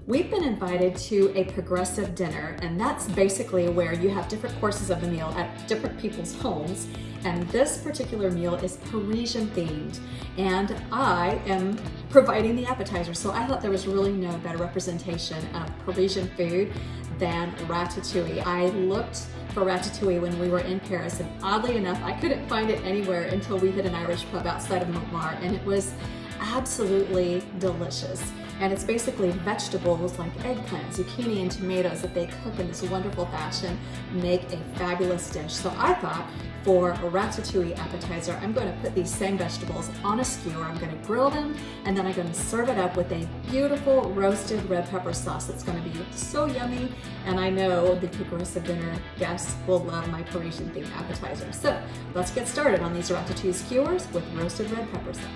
We've been invited to a progressive dinner, and that's basically where you have different courses of the meal at different people's homes. And this particular meal is Parisian themed, and I am providing the appetizer. So I thought there was really no better representation of Parisian food than ratatouille. I looked for ratatouille when we were in Paris, and oddly enough, I couldn't find it anywhere until we hit an Irish pub outside of Montmartre, and it was absolutely delicious. And it's basically vegetables like eggplant, zucchini, and tomatoes that they cook in this wonderful fashion, make a fabulous dish. So I thought for a ratatouille appetizer, I'm going to put these same vegetables on a skewer, I'm going to grill them, and then I'm going to serve it up with a beautiful roasted red pepper sauce that's going to be so yummy. And I know the progressive dinner guests will love my Parisian themed appetizer. So let's get started on these ratatouille skewers with roasted red pepper sauce.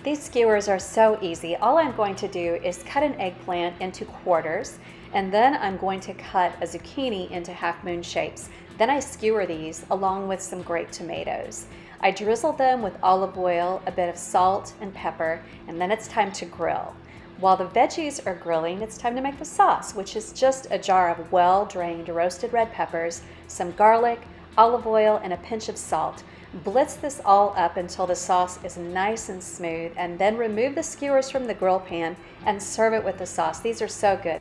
These skewers are so easy. All I'm going to do is cut an eggplant into quarters, and then I'm going to cut a zucchini into half moon shapes. Then I skewer these along with some grape tomatoes. I drizzle them with olive oil, a bit of salt and pepper, and then it's time to grill. While the veggies are grilling, it's time to make the sauce, which is just a jar of well-drained roasted red peppers, some garlic, olive oil, and a pinch of salt. Blitz this all up until the sauce is nice and smooth, and then remove the skewers from the grill pan and serve it with the sauce. These are so good.